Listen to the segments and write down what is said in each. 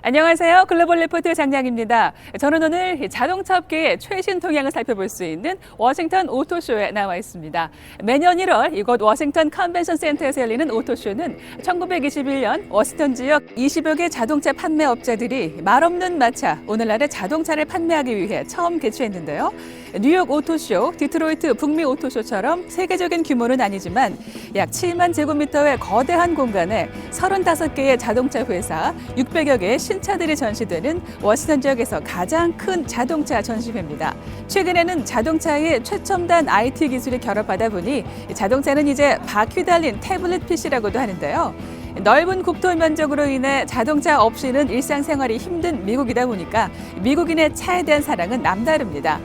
안녕하세요. 글로벌 리포트 장량입니다. 저는 오늘 자동차 업계의 최신 동향을 살펴볼 수 있는 워싱턴 오토쇼에 나와 있습니다. 매년 1월 이곳 워싱턴 컨벤션 센터에서 열리는 오토쇼는 1921년 워싱턴 지역 20여 개 자동차 판매 업자들이 말없는 마차, 오늘날의 자동차를 판매하기 위해 처음 개최했는데요. 뉴욕 오토쇼, 디트로이트 북미 오토쇼처럼 세계적인 규모는 아니지만 약 7만 제곱미터의 거대한 공간에 35개의 자동차 회사, 600여 개의 신차들이 전시되는 워싱턴 지역에서 가장 큰 자동차 전시회입니다. 최근에는 자동차의 최첨단 IT 기술이 결합하다 보니 자동차는 이제 바퀴 달린 태블릿 PC라고도 하는데요. 넓은 국토 면적으로 인해 자동차 없이는 일상생활이 힘든 미국이다 보니까 미국인의 차에 대한 사랑은 남다릅니다.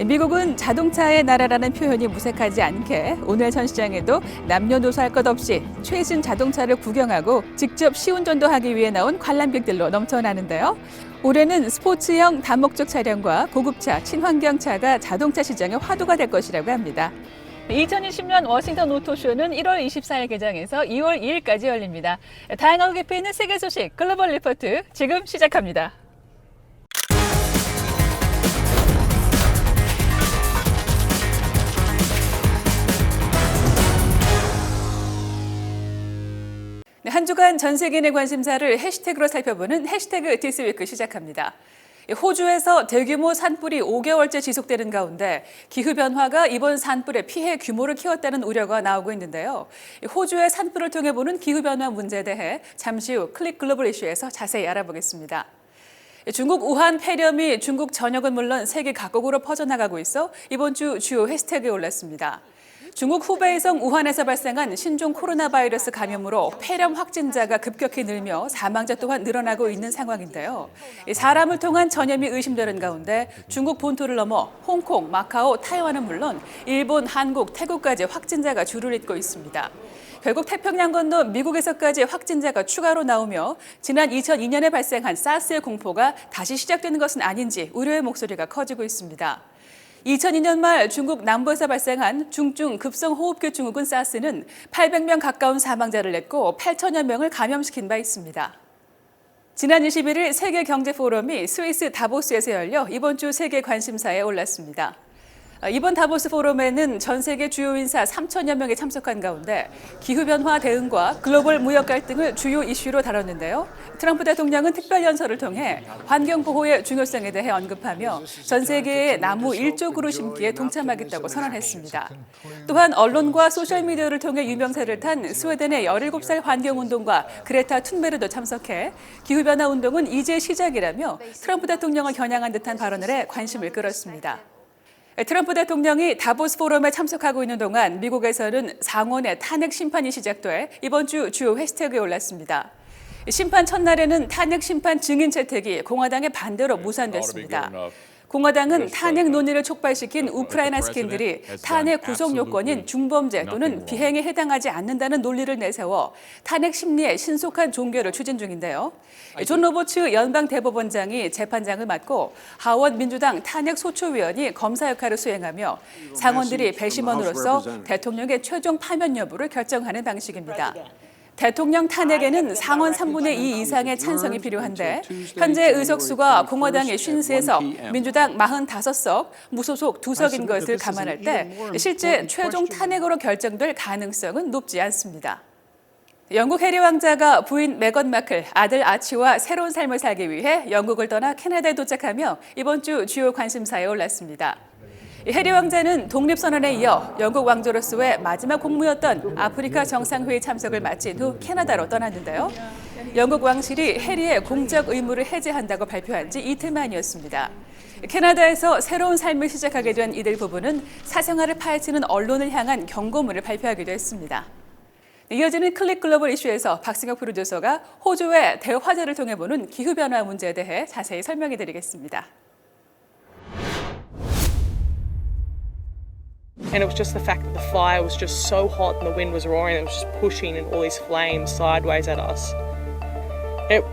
미국은 자동차의 나라라는 표현이 무색하지 않게 오늘 전시장에도 남녀노소 할 것 없이 최신 자동차를 구경하고 직접 시운전도 하기 위해 나온 관람객들로 넘쳐나는데요. 올해는 스포츠형 다목적 차량과 고급차, 친환경차가 자동차 시장의 화두가 될 것이라고 합니다. 2020년 워싱턴 오토쇼는 1월 24일 개장해서 2월 2일까지 열립니다. 다양하고 깊이 있는 세계 소식 글로벌 리포트 지금 시작합니다. 한 주간 전 세계인의 관심사를 해시태그로 살펴보는 해시태그 디스위크 시작합니다. 호주에서 대규모 산불이 5개월째 지속되는 가운데 기후변화가 이번 산불의 피해 규모를 키웠다는 우려가 나오고 있는데요. 호주의 산불을 통해 보는 기후변화 문제에 대해 잠시 후 클릭 글로벌 이슈에서 자세히 알아보겠습니다. 중국 우한 폐렴이 중국 전역은 물론 세계 각국으로 퍼져나가고 있어 이번 주 주요 해시태그에 올랐습니다. 중국 후베이성 우한에서 발생한 신종 코로나 바이러스 감염으로 폐렴 확진자가 급격히 늘며 사망자 또한 늘어나고 있는 상황인데요. 사람을 통한 전염이 의심되는 가운데 중국 본토를 넘어 홍콩, 마카오, 타이완은 물론 일본, 한국, 태국까지 확진자가 줄을 잇고 있습니다. 결국 태평양 건너 미국에서까지 확진자가 추가로 나오며 지난 2002년에 발생한 사스의 공포가 다시 시작되는 것은 아닌지 우려의 목소리가 커지고 있습니다. 2002년 말 중국 남부에서 발생한 중증 급성호흡기 증후군 사스는 800명 가까운 사망자를 냈고 8천여 명을 감염시킨 바 있습니다. 지난 21일 세계경제포럼이 스위스 다보스에서 열려 이번 주 세계 관심사에 올랐습니다. 이번 다보스 포럼에는 전 세계 주요 인사 3천여 명이 참석한 가운데 기후변화 대응과 글로벌 무역 갈등을 주요 이슈로 다뤘는데요. 트럼프 대통령은 특별연설을 통해 환경보호의 중요성에 대해 언급하며 전 세계에 나무 1조 그루 심기에 동참하겠다고 선언했습니다. 또한 언론과 소셜미디어를 통해 유명세를 탄 스웨덴의 17살 환경운동가 그레타 툰베르도 참석해 기후변화 운동은 이제 시작이라며 트럼프 대통령을 겨냥한 듯한 발언을 해 관심을 끌었습니다. 트럼프 대통령이 다보스 포럼에 참석하고 있는 동안 미국에서는 상원의 탄핵 심판이 시작돼 이번 주 주요 해시태그에 올랐습니다. 심판 첫날에는 탄핵 심판 증인 채택이 공화당의 반대로 무산됐습니다. 공화당은 탄핵 논의를 촉발시킨 우크라이나 스캔들이 탄핵 구속 요건인 중범죄 또는 비행에 해당하지 않는다는 논리를 내세워 탄핵 심리의 신속한 종결을 추진 중인데요. 존 로버츠 연방대법원장이 재판장을 맡고 하원 민주당 탄핵소추위원이 검사 역할을 수행하며 상원들이 배심원으로서 대통령의 최종 파면 여부를 결정하는 방식입니다. 대통령 탄핵에는 상원 3분의 2 이상의 찬성이 필요한데 현재 의석수가 공화당의 50에서 민주당 45석, 무소속 2석인 것을 감안할 때 실제 최종 탄핵으로 결정될 가능성은 높지 않습니다. 영국 해리 왕자가 부인 메건 마클, 아들 아치와 새로운 삶을 살기 위해 영국을 떠나 캐나다에 도착하며 이번 주 주요 관심사에 올랐습니다. 해리 왕자는 독립선언에 이어 영국 왕조로서의 마지막 공무였던 아프리카 정상회의 참석을 마친 후 캐나다로 떠났는데요. 영국 왕실이 해리의 공적 의무를 해제한다고 발표한 지 이틀 만이었습니다. 캐나다에서 새로운 삶을 시작하게 된 이들 부부는 사생활을 파헤치는 언론을 향한 경고문을 발표하기도 했습니다. 이어지는 클릭 글로벌 이슈에서 박승혁 프로듀서가 호주의 대화제를 통해 보는 기후변화 문제에 대해 자세히 설명해 드리겠습니다. And it was just the fact that the fire was just so hot and the wind was roaring and it was just pushing and all these flames sideways at us. It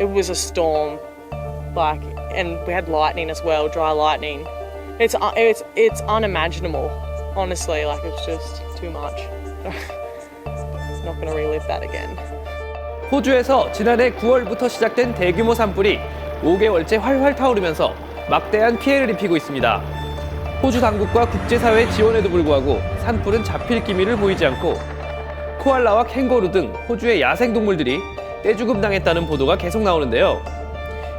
was a storm, and we had lightning as well, dry lightning. It's unimaginable, honestly. It was just too much. Not going to relive that again. 호주에서 지난해 9월부터 시작된 대규모 산불이 5개월째 활활 타오르면서 막대한 피해를 입히고 있습니다. 호주 당국과 국제사회의 지원에도 불구하고 산불은 잡힐 기미를 보이지 않고 코알라와 캥거루 등 호주의 야생동물들이 떼죽음당했다는 보도가 계속 나오는데요.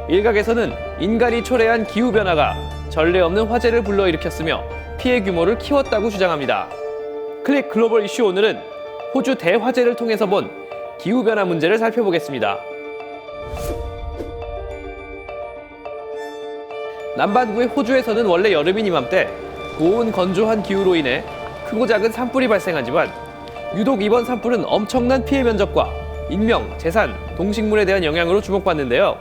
일각에서는 인간이 초래한 기후변화가 전례 없는 화재를 불러일으켰으며 피해 규모를 키웠다고 주장합니다. 클릭 글로벌 이슈 오늘은 호주 대화재를 통해서 본 기후변화 문제를 살펴보겠습니다. 남반구의 호주에서는 원래 여름인 이맘때 고온 건조한 기후로 인해 크고 작은 산불이 발생하지만 유독 이번 산불은 엄청난 피해 면적과 인명, 재산, 동식물에 대한 영향으로 주목받는데요.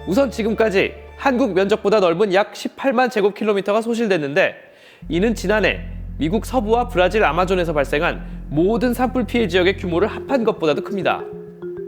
우선 지금까지 한국 면적보다 넓은 약 18만 제곱킬로미터가 소실됐는데 이는 지난해 미국 서부와 브라질 아마존에서 발생한 모든 산불 피해 지역의 규모를 합한 것보다도 큽니다.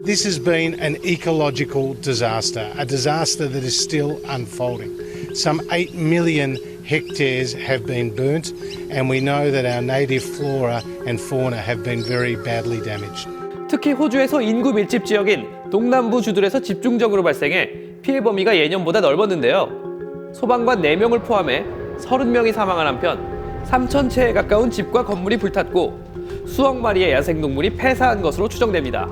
This has been an ecological disaster, a disaster that is still unfolding. Some 8 million hectares have been burnt, and we know that our native flora and fauna have been very badly damaged. 특히 호주에서 인구 밀집 지역인 동남부 주들에서 집중적으로 발생해 피해 범위가 예년보다 넓었는데요. 소방관 4명을 포함해 30명이 사망한 한편 3,000채에 가까운 집과 건물이 불탔고 수억 마리의 야생동물이 폐사한 것으로 추정됩니다.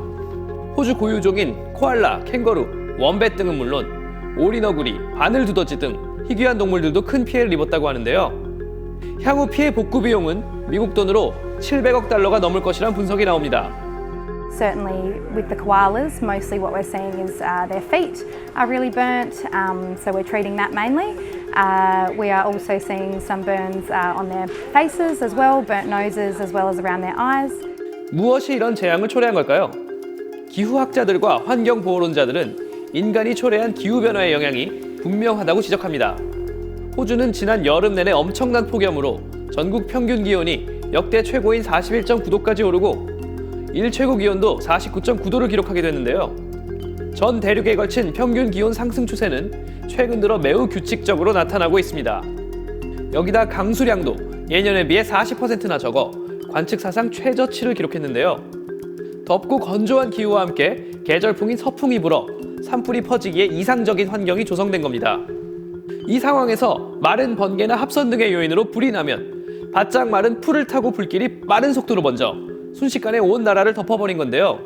호주 고유종인 코알라, 캥거루, 원뱃 등은 물론 오리너구리, 바늘두더지 등 희귀한 동물들도 큰 피해를 입었다고 하는데요. 향후 피해 복구 비용은 미국 돈으로 700억 달러가 넘을 것이란 분석이 나옵니다. Certainly with the koalas, mostly what we're seeing is their feet are really burnt, so we're treating that mainly. We are also seeing some burns on their faces as well, burnt noses as well as around their eyes. 무엇이 이런 재앙을 초래한 걸까요? 기후학자들과 환경보호론자들은 인간이 초래한 기후변화의 영향이 분명하다고 지적합니다. 호주는 지난 여름 내내 엄청난 폭염으로 전국 평균 기온이 역대 최고인 41.9도까지 오르고 일 최고 기온도 49.9도를 기록하게 됐는데요. 전 대륙에 걸친 평균 기온 상승 추세는 최근 들어 매우 규칙적으로 나타나고 있습니다. 여기다 강수량도 예년에 비해 40%나 적어 관측 사상 최저치를 기록했는데요. 덥고 건조한 기후와 함께 계절풍인 서풍이 불어 산불이 퍼지기에 이상적인 환경이 조성된 겁니다. 이 상황에서 마른 번개나 합선 등의 요인으로 불이 나면 바짝 마른 풀을 타고 불길이 빠른 속도로 번져 순식간에 온 나라를 덮어버린 건데요.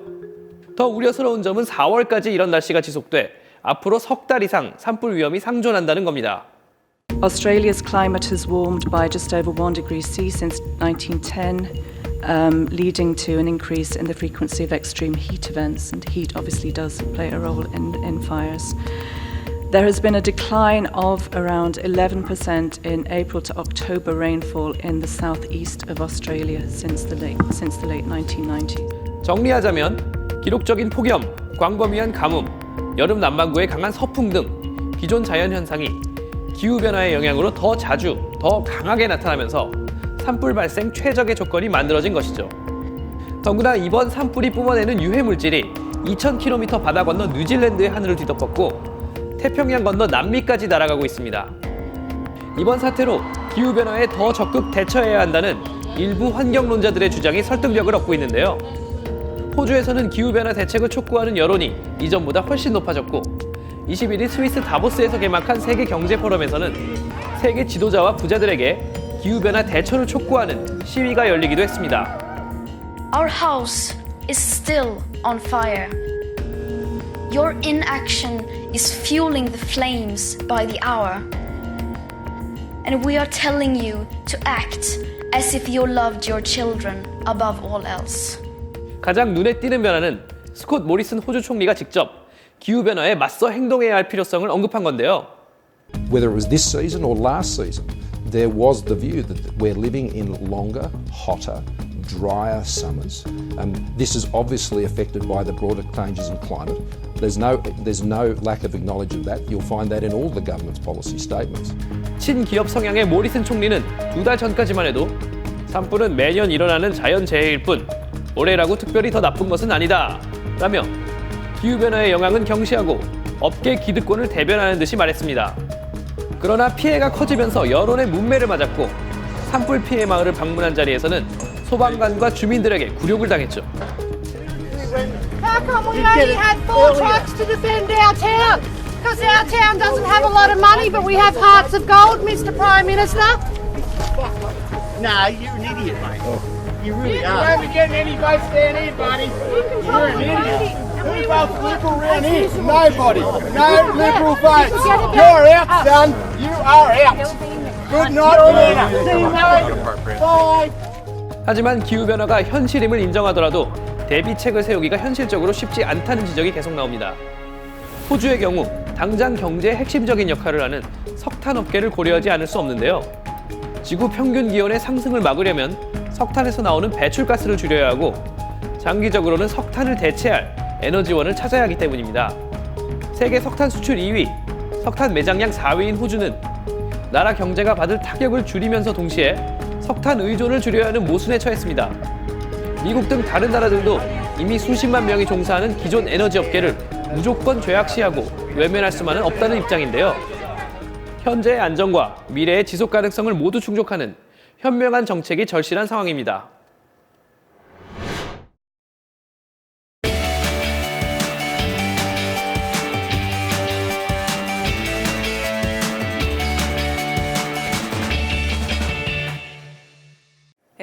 더 우려스러운 점은 4월까지 이런 날씨가 지속돼 앞으로 석 달 이상 산불 위험이 상존한다는 겁니다. Australia's climate has warmed by just over 1 degree C since 1910, leading to an increase in the frequency of extreme heat events, and heat obviously does play a role in fires. There has been a decline of around 11% in April to October rainfall in the southeast of Australia since the late 1990s. 정리하자면 기록적인 폭염, 광범위한 가뭄, 여름 남반구의 강한 서풍 등 기존 자연현상이 기후변화의 영향으로 더 자주, 더 강하게 나타나면서 산불 발생 최적의 조건이 만들어진 것이죠. 더구나 이번 산불이 뿜어내는 유해물질이 2,000km 바다 건너 뉴질랜드의 하늘을 뒤덮었고 태평양 건너 남미까지 날아가고 있습니다. 이번 사태로 기후변화에 더 적극 대처해야 한다는 일부 환경론자들의 주장이 설득력을 얻고 있는데요. 호주에서는 기후변화 대책을 촉구하는 여론이 이전보다 훨씬 높아졌고 21일 스위스 다보스에서 개막한 세계 경제 포럼에서는 세계 지도자와 부자들에게 기후변화 대처를 촉구하는 시위가 열리기도 했습니다. Our house is still on fire. Your inaction is fueling the flames by the hour. And we are telling you to act as if you loved your children above all else. 가장 눈에 띄는 변화는 스콧 모리슨 호주 총리가 직접 기후변화에 맞서 행동해야 할 필요성을 언급한 건데요. Whether it was this season or last season, there was the view that we're living in longer, hotter, drier summers. This is obviously affected by the broader changes in climate. There's no lack of acknowledgement of that. You'll find that in all the government's policy statements. 친기업 성향의 모리슨 총리는 2달 전까지만 해도 산불은 매년 일어나는 자연재해일 뿐 올해라고 특별히 더 나쁜 것은 아니다 라며 기후변화의 영향은 경시하고 업계 기득권을 대변하는 듯이 말했습니다. 그러나 피해가 커지면서 여론의 문매를 맞았고 산불 피해 마을을 방문한 자리에서는 소방관과 주민들에게 굴욕을 당했죠. How come we only had 4 trucks to defend our town? Because our town doesn't have a lot of money, but we have hearts of gold, Mr. Prime Minister. Nah, you're an idiot, mate. You really You are. won't be getting any votes down here, buddy. You're an idiot. Who votes liberal around here? Nobody. No liberal votes. You're out, son. You are out. Good night, See you, mate. Bye. 하지만 기후변화가 현실임을 인정하더라도 대비책을 세우기가 현실적으로 쉽지 않다는 지적이 계속 나옵니다. 호주의 경우 당장 경제의 핵심적인 역할을 하는 석탄업계를 고려하지 않을 수 없는데요. 지구 평균 기온의 상승을 막으려면 석탄에서 나오는 배출가스를 줄여야 하고 장기적으로는 석탄을 대체할 에너지원을 찾아야 하기 때문입니다. 세계 석탄 수출 2위, 석탄 매장량 4위인 호주는 나라 경제가 받을 타격을 줄이면서 동시에 석탄 의존을 줄여야 하는 모순에 처했습니다. 미국 등 다른 나라들도 이미 수십만 명이 종사하는 기존 에너지 업계를 무조건 죄악시하고 외면할 수만은 없다는 입장인데요. 현재의 안정과 미래의 지속 가능성을 모두 충족하는 현명한 정책이 절실한 상황입니다.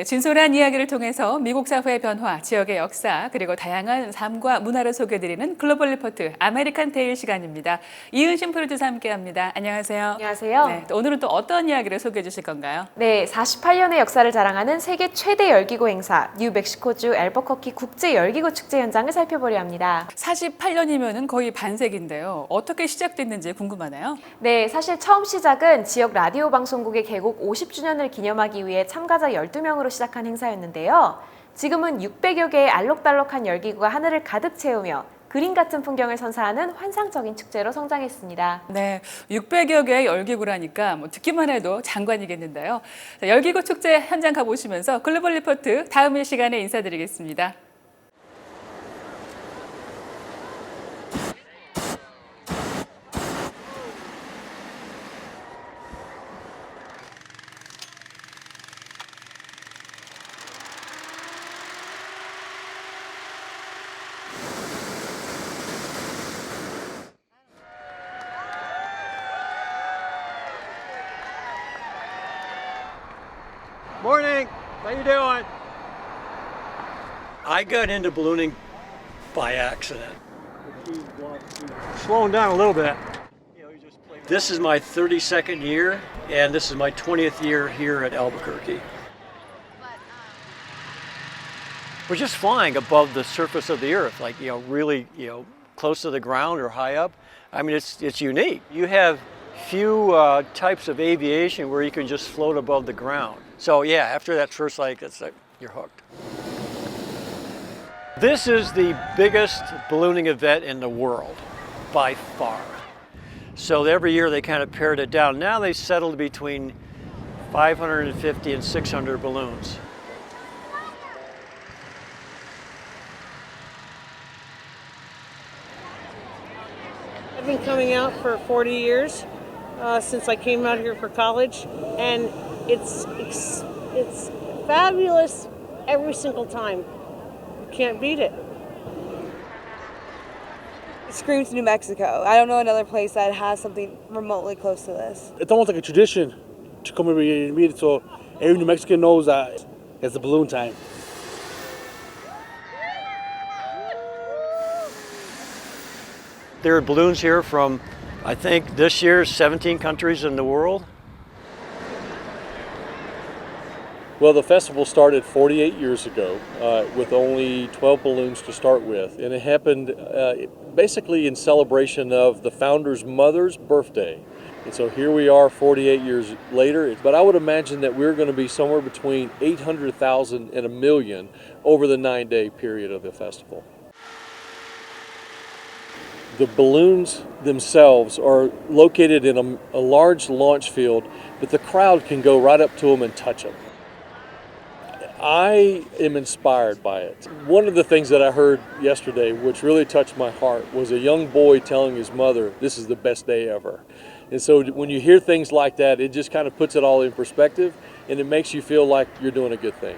진솔한 이야기를 통해서 미국 사회의 변화, 지역의 역사, 그리고 다양한 삶과 문화를 소개해드리는 글로벌 리포트 아메리칸 테일 시간입니다. 이은신 프로듀서 함께합니다. 안녕하세요. 안녕하세요. 네, 오늘은 또 어떤 이야기를 소개해 주실 건가요? 네, 48년의 역사를 자랑하는 세계 최대 열기구 행사 뉴멕시코주 앨버커키 국제 열기구 축제 현장을 살펴보려 합니다. 48년이면은 거의 반세기인데요. 어떻게 시작됐는지 궁금하네요. 네, 사실 처음 시작은 지역 라디오 방송국의 개국 50주년을 기념하기 위해 참가자 12명으로 시작한 행사였는데요. 지금은 600여 개의 알록달록한 열기구가 하늘을 가득 채우며 그림 같은 풍경을 선사하는 환상적인 축제로 성장했습니다. 네, 600여 개의 열기구라니까 듣기만 해도 장관이겠는데요. 자, 열기구 축제 현장 가보시면서 글로벌 리포트 다음 일 시간에 인사드리겠습니다. Morning. How you doing? I got into ballooning by accident. Slowing down a little bit. This is my 32nd year, and this is my 20th year here at Albuquerque. We're just flying above the surface of the earth, like, really, close to the ground or high up. I mean, it's unique. You have few types of aviation where you can just float above the ground. So yeah, after that first flight, you're hooked. This is the biggest ballooning event in the world, by far. So every year they kind of pared it down. Now they settled between 550 and 600 balloons. I've been coming out for 40 years since I came out here for college, and it's fabulous every single time. You can't beat it. It screams New Mexico. I don't know another place that has something remotely close to this. It's almost like a tradition to come over here and meet it, so every New Mexican knows that it's the balloon time. There are balloons here from, I think, this year, 17 countries in the world. Well, the festival started 48 years ago with only 12 balloons to start with, and it happened basically in celebration of the founder's mother's birthday. And so here we are 48 years later, but I would imagine that we're going to be somewhere between 800,000 and 1 million over the 9-day period of the festival. The balloons themselves are located in a large launch field, but the crowd can go right up to them and touch them. I am inspired by it. One of the things that I heard yesterday, which really touched my heart, was a young boy telling his mother, "This is the best day ever." And so when you hear things like that, it just kind of puts it all in perspective, and it makes you feel like you're doing a good thing.